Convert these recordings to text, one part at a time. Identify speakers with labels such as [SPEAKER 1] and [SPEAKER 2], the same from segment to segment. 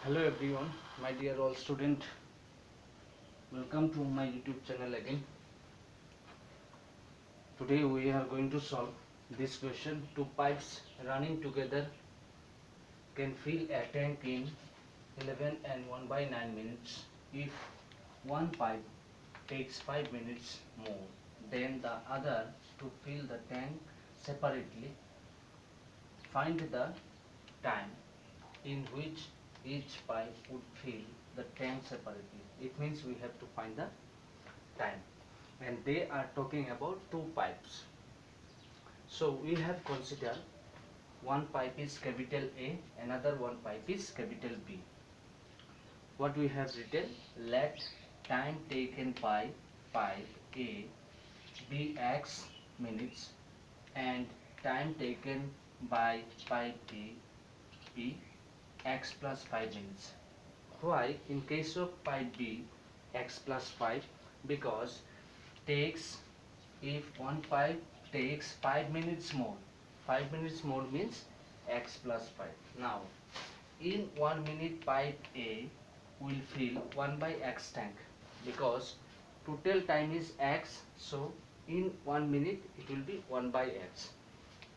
[SPEAKER 1] Hello everyone, my dear all student. Welcome to my YouTube channel again. Today we are going to solve this question. Two pipes running together can fill a tank in 11 and 1 by 9 minutes. If one pipe takes 5 minutes more than the other to fill the tank separately, find the time in which each pipe would fill the tank separately. It means we have to find the time, and they are talking about two pipes. So we have considered one pipe is capital A, another one pipe is capital B. What we have written, let time taken by pipe A be x minutes and time taken by pipe B be x plus 5 minutes. Why in case of pipe B x plus 5? Because takes, if one pipe takes 5 minutes more, 5 minutes more means x plus 5. Now in 1 minute pipe A will fill 1 by x tank, because total time is x, so in 1 minute it will be 1 by x.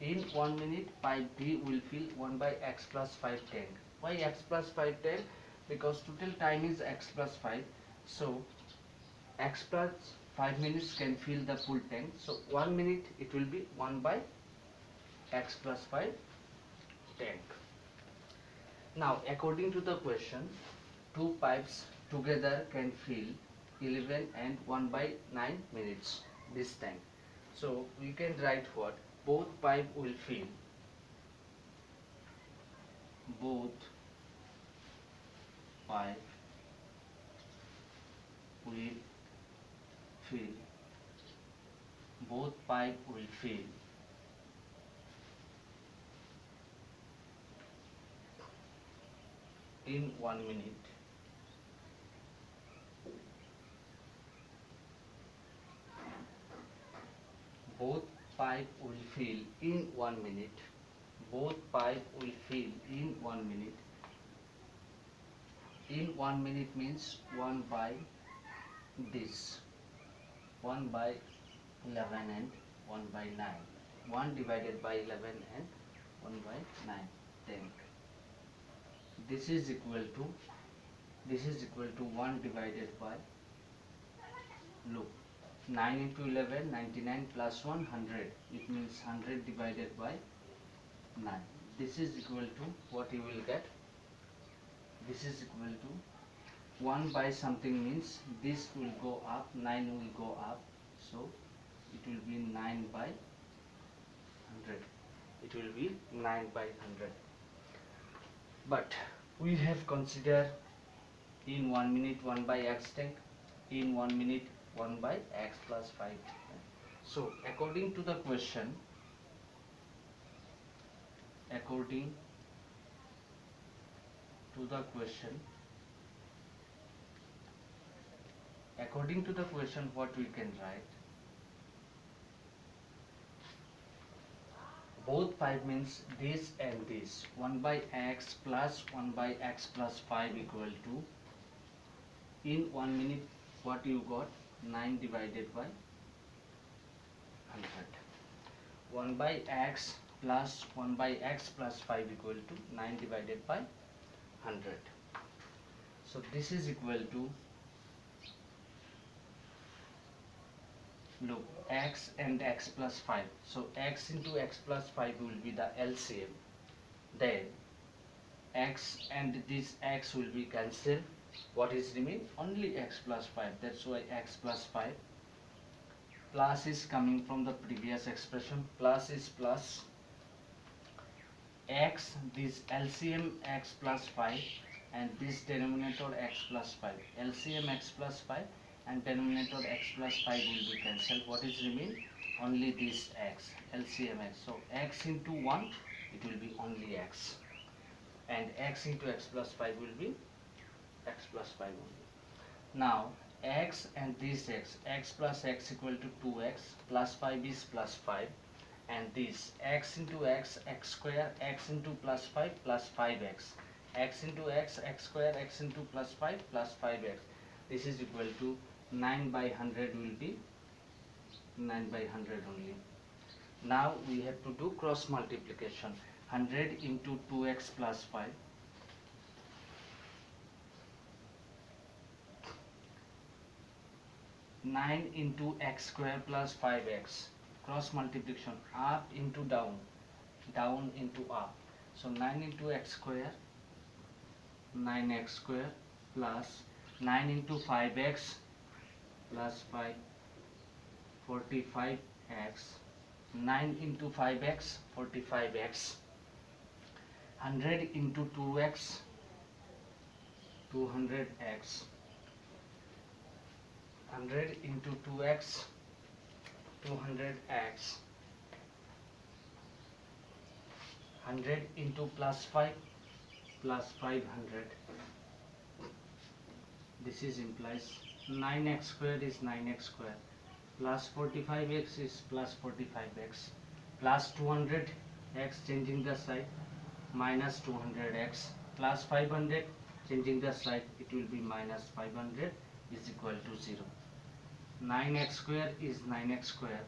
[SPEAKER 1] In 1 minute pipe B will fill 1 by x plus 5 tank. Why x plus 5 tank? Because total time is x plus 5, so x plus 5 minutes can fill the full tank. So 1 minute it will be 1 by x plus 5 tank. Now according to the question, two pipes together can fill 11 and 1 by 9 minutes this tank. So we can write what? Both pipe will fill, both pipe will fill, both pipe will fill in 1 minute. Both pipe will fill in 1 minute. Both pipe will fill in 1 minute. In 1 minute means 1 by this, 1 by 11 and 1 by 9. 1 divided by 11 and 1 by 9. Then this is equal to 1 divided by, look, 9 into 11, 99 plus 1, 100. It means 100 divided by 9. This is equal to what you will get. This is equal to 1 by something means this will go up, 9 will go up. So it will be 9 by 100. It will be 9 by 100. But we have considered in 1 minute 1 by x tank, in 1 minute 1 by x plus 5. So according to the question, according to the question, what we can write, both pipe means this and this, 1 by x plus 1 by x plus 5 equal to, in 1 minute what you got, 9 divided by 100. 1 by x plus 1 by x plus 5 equal to 9 divided by 100. So this is equal to, look, x and x plus 5. So x into x plus 5 will be the LCM. Then x and this x will be cancelled. What is remain? Only x plus 5. That's why x plus 5. Plus is coming from the previous expression. Plus is plus. X, this LCM x plus 5 and this denominator x plus 5. LCM x plus 5 and denominator x plus 5 will be cancelled. What is remain? Only this x, LCM x. So x into 1, it will be only x. And x into x plus 5 will be x plus 5 only. Now x and this x plus x equal to 2x, plus 5 is plus 5, and this x into x, x square, x into plus 5 plus 5x, x into x, x square, x into plus 5x. This is equal to 9 by 100 will be 9 by 100 only. Now we have to do cross multiplication. 100 into 2x plus 5. 9 into x square plus 5x. Cross multiplication, up into down, down into up. So 9 into x square, 9x square plus 9 into 5x plus 5, 45x. 9 into 5x, 45x. 100 into 2x, 200x. 100 into 2x, 200x. 100 into plus 5, plus 500. This is implies 9x square is 9x square, plus 45x is plus 45x, plus 200x changing the side, minus 200x, plus 500 changing the side, it will be minus 500 is equal to 0. 9x square is 9x square,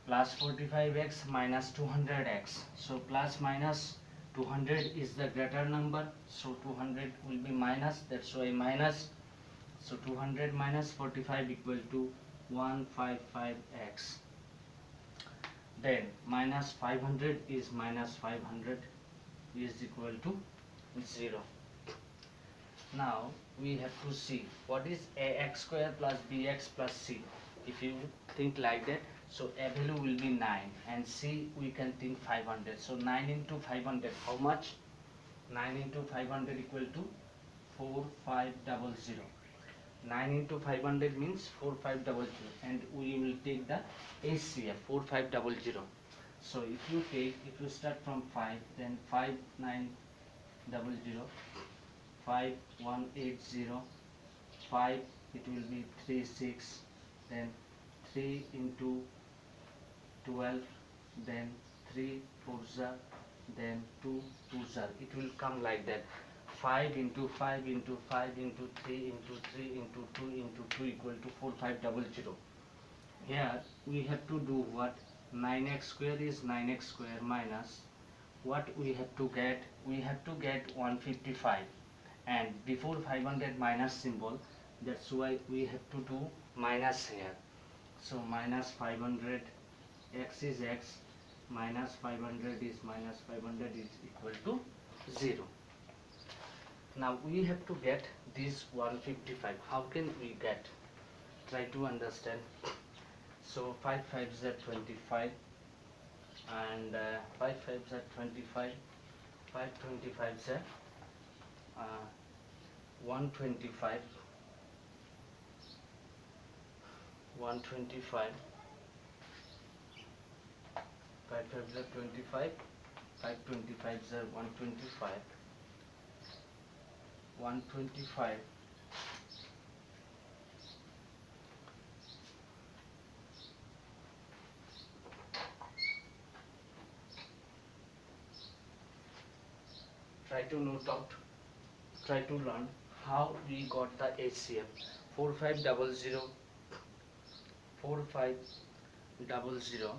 [SPEAKER 1] plus 45x minus 200x. So plus minus 200 is the greater number, so 200 will be minus, that's why minus. So 200 minus 45 equal to 155x. Then minus 500 is minus 500 is equal to 0. Now we have to see what is ax square plus bx plus c. If you think like that, so a value will be 9 and c we can think 500. So 9 into 500, how much? 9 into 500 equal to 4500. 9 into 500 means 4500, and we will take the HCF 4500. So if you start from 5, then 5900, 5180, 5, it will be 36, then 3 into 12, then 3 4s, then 2 2s. It will come like that. 5 into 5 into 5 into 3 into 3 into 2 into 2 equal to 4500. Here we have to do what? 9x square is 9x square minus what we have to get? We have to get 155, and before 500 minus symbol, that's why we have to do minus here. So minus 500, x is x, minus 500 is minus 500 is equal to 0. Now we have to get this 155. How can we get? Try to understand. So 5 5s are 25, and 5 5s are 25, 5 25s are 125, 125, 5 5s are 25, 5 25s are 125, 125. Try to note out, try to learn how we got the HCF. 4500, 4500,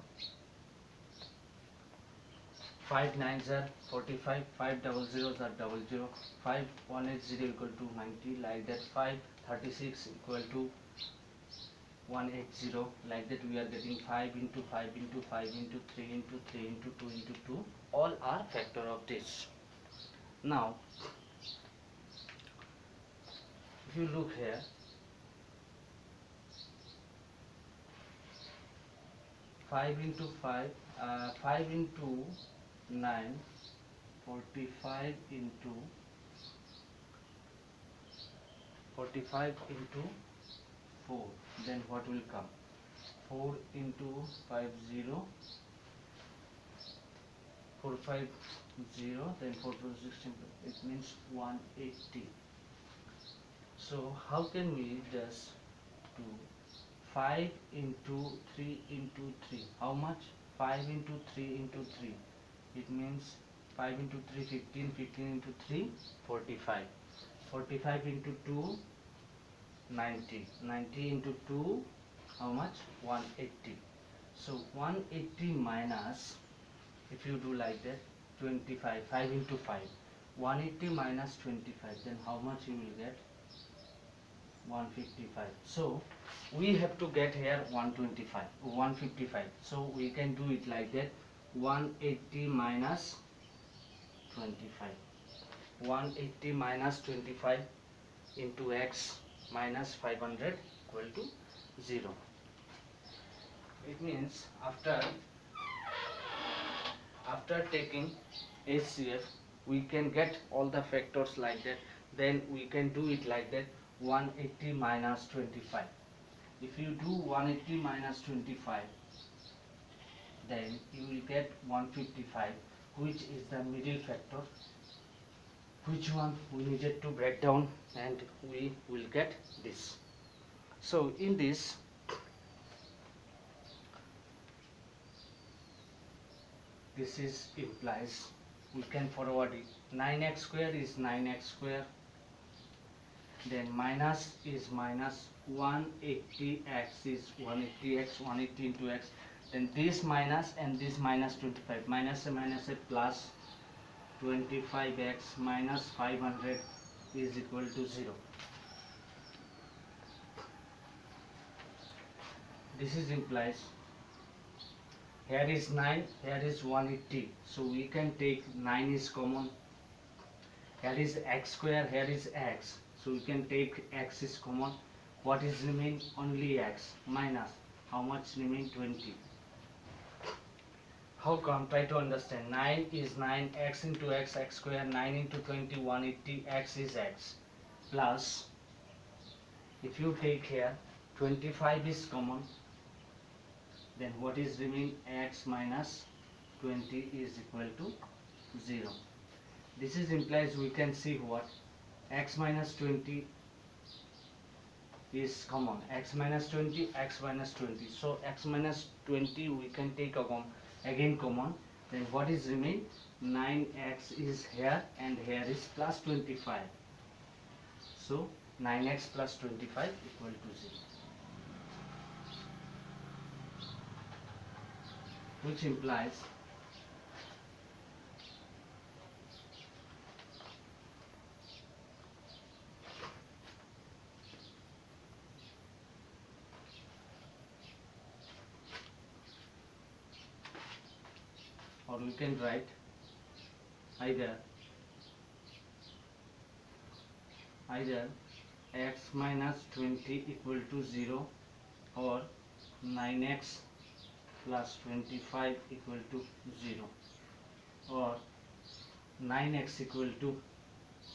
[SPEAKER 1] 5 9s are 45, 5 00s are 00, 5 180 equal to 90, like that. 5 36 equal to 180, like that. We are getting 5 into 5 into 5 into 3 into 3 into 2 into 2, all are factor of this. Now if you look here, 5 into 5, 5 into 9, 45 into 45 into 4, then what will come? 4 into 50, 450, then 4 to 16, it means 180. So how can we just do 5 into 3 into 3? How much? 5 into 3 into 3, it means 5 into 3 15, 15 into 3 45, 45 into 2 90, 90 into 2 how much? 180. So 180 minus, if you do like that, 25, 5 into 5, 180 minus 25, then how much you will get? 155. So we have to get here 125, 155. So we can do it like that, 180 minus 25, 180 minus 25 into x minus 500 equal to 0. It means after taking HCF we can get all the factors like that, then we can do it like that, 180 minus 25. If you do 180 minus 25, then you will get 155, which is the middle factor, which one we needed to break down, and we will get this. So in this, this is implies we can forward it, 9x square is 9x square, then minus is minus 180x is 180x, 180 into x, then this minus and this minus 25, minus a plus 25x minus 500 is equal to 0. This is implies here is 9, here is 180, so we can take 9 is common. Here is x square, here is x, so we can take x is common. What is remain? Only x, minus how much remain? 20. How come? Try to understand. 9 is 9, x into x, x square, 9 into 20, 180, x is x, plus, if you take here 25 is common, then what is remain? X minus 20 is equal to 0. This is implies we can see what? X minus 20 is common, x minus 20, x minus 20, so x minus 20 we can take again common, then what is remain? 9x is here and here is plus 25, so 9x plus 25 equal to 0, which implies or we can write either x minus 20 equal to 0 or 9x plus 25 equal to 0 or 9x equal to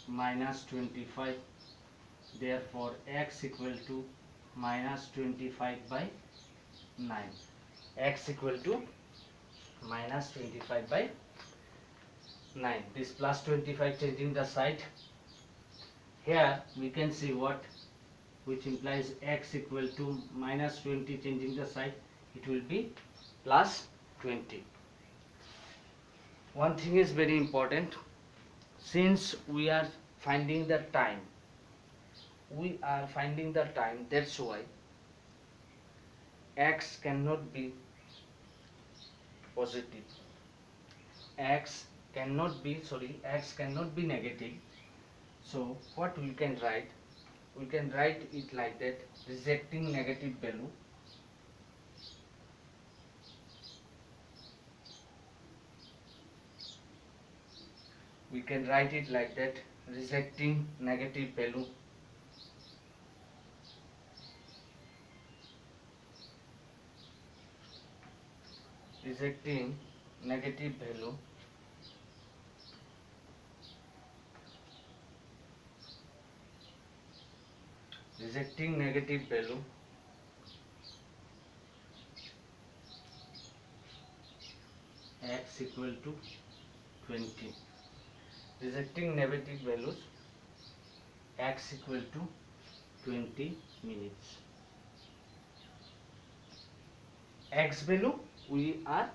[SPEAKER 1] minus 25, therefore x equal to minus 25 by 9, x equal to minus 25 by 9. This plus 25 changing the side, here we can see what, which implies x equal to minus 20 changing the side, it will be plus 20. One thing is very important, since we are finding the time, that's why x cannot be positive, x cannot be negative. So what we can write? We can write it like that, rejecting negative value. We can write it like that, rejecting negative value. Rejecting negative value. Rejecting negative value. X equal to 20. Rejecting negative values, x equal to 20 minutes. X value we are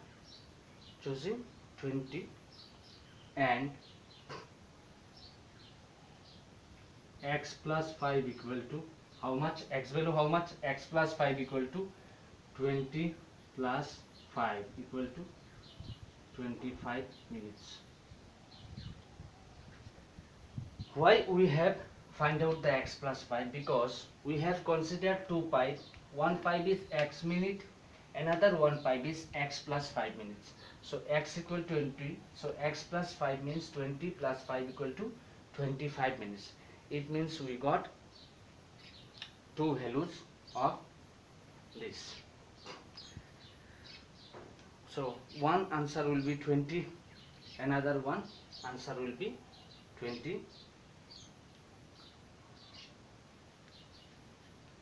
[SPEAKER 1] choosing 20 and x plus 5 equal to how much? X value how much? X plus 5 equal to 20 plus 5 equal to 25 minutes. Why we have find out the x plus 5? Because we have considered two pipe. One pipe is x minute, another one pipe is x plus 5 minutes. So x equal 20, so x plus 5 means 20 plus 5 equal to 25 minutes. It means we got two values of this. So one answer will be 20, another one answer will be 20.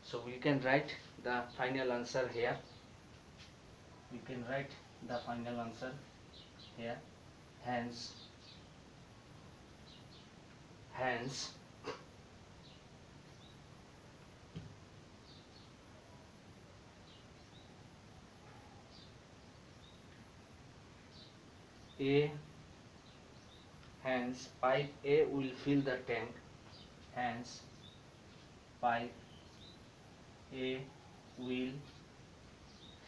[SPEAKER 1] So we can write the final answer here. We can write the final answer here. Hence pipe A will fill the tank. Hence pipe A will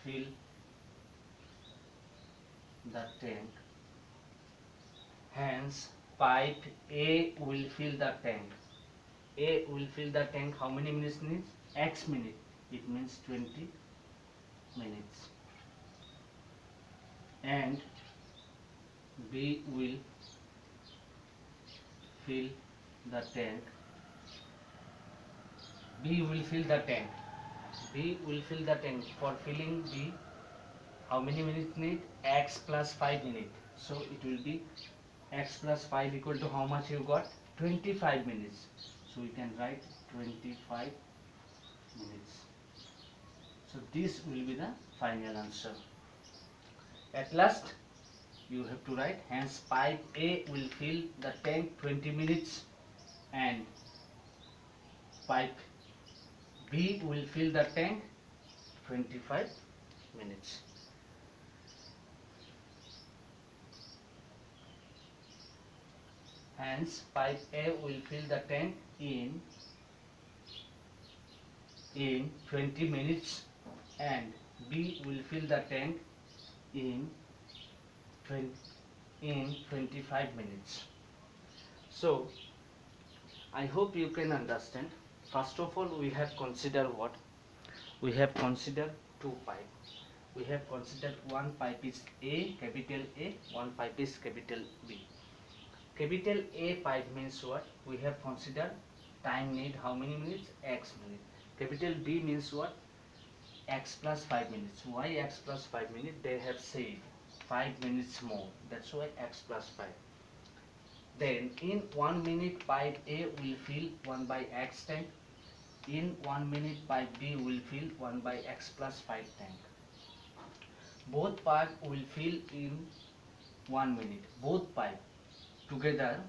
[SPEAKER 1] fill the tank. Hence pipe A will fill the tank. A will fill the tank how many minutes needs? X minute. It means 20 minutes. And B will fill the tank. B will fill the tank. B will fill the tank. For filling B, how many minutes need? X plus 5 minutes. So it will be x plus 5 equal to how much you got? 25 minutes. So we can write 25 minutes. So this will be the final answer. At last you have to write, hence pipe A will fill the tank 20 minutes and pipe B will fill the tank 25 minutes. Hence pipe A will fill the tank in 20 minutes and B will fill the tank in 25 minutes. So I hope you can understand. First of all, we have considered what? We have considered two pipes. We have considered one pipe is A, capital A, one pipe is capital B. Capital A pipe means what? We have considered time need how many minutes? X minutes. Capital B means what? X plus 5 minutes. Why X plus 5 minutes? They have said 5 minutes more. That's why X plus 5. Then in 1 minute pipe A will fill 1 by X tank. In 1 minute pipe B will fill 1 by X plus 5 tank. Both pipe will fill in 1 minute. Both pipe together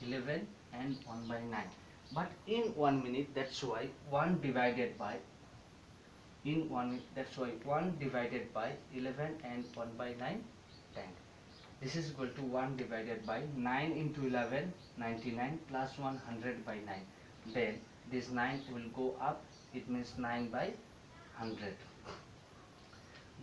[SPEAKER 1] 11 and 1 by 9. But in 1 minute, that's why 1 divided by 11 and 1 by 9 tank. This is equal to 1 divided by 9 into 11, 99 plus 100 by 9. Then this 9 will go up, it means 9 by 100.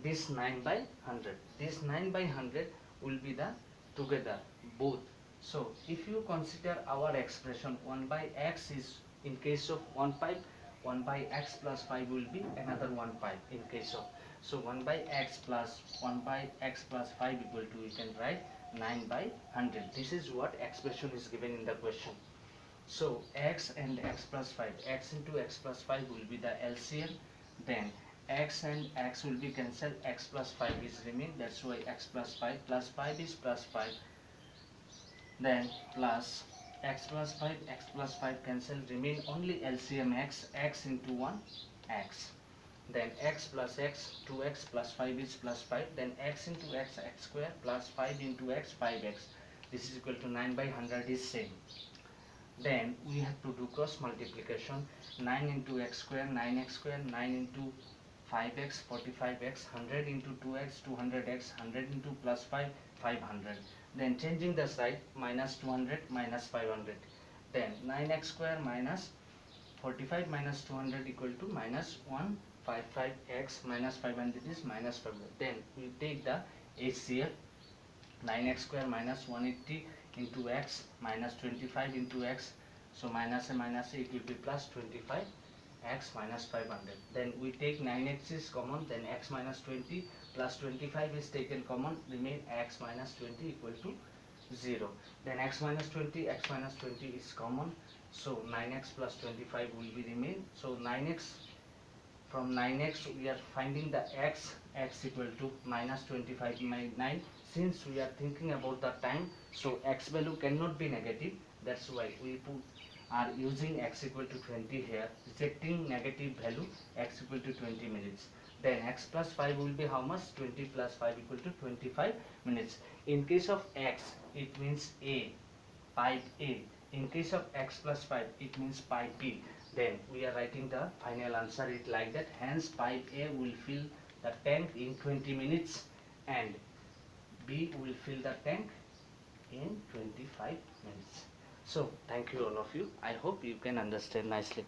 [SPEAKER 1] This 9 by 100. This 9 by 100 will be the together both. So if you consider our expression 1 by x is in case of one pipe, 1 by x plus 5 will be another one pipe in case of. So 1 by x plus 1 by x plus 5 equal to, you can write 9 by 100. This is what expression is given in the question. So x and x plus 5, x into x plus 5 will be the LCM. Then x and x will be cancelled, x plus 5 is remain, that's why x plus 5 plus 5 is plus 5. Then plus x plus 5 cancel, remain only LCM x, x into 1 x. Then x plus x, 2x plus 5 is plus 5. Then x into x, x square plus 5 into x, 5x. This is equal to 9 by 100 is same. Then we have to do cross multiplication. 9 into x square, 9x square, 9 into 5x, 45x, 100 into 2x, 200x, 100 into plus 5, 500. Then changing the side, minus 200 minus 500. Then 9x square minus 45 minus 200 equal to minus 155x minus 500 is minus 500. Then we take the HCF, 9x square minus 180 into x minus 25 into x. So minus and minus it will be plus 25 x minus 500. Then we take 9x is common, then x minus 20 plus 25 is taken common, remain x minus 20 equal to 0. Then x minus 20 is common, so 9x plus 25 will be remain. So 9x, from 9x we are finding the x equal to minus 25 by 9. Since we are thinking about the time, so x value cannot be negative, that's why we are using x equal to 20 here, rejecting negative value x equal to 20 minutes. Then x plus 5 will be how much? 20 plus 5 equal to 25 minutes. In case of x, it means A, pipe A. In case of x plus 5, it means pipe B. Then we are writing the final answer it like that. Hence pipe A will fill the tank in 20 minutes and B will fill the tank in 25 minutes. So thank you all of you. I hope you can understand nicely.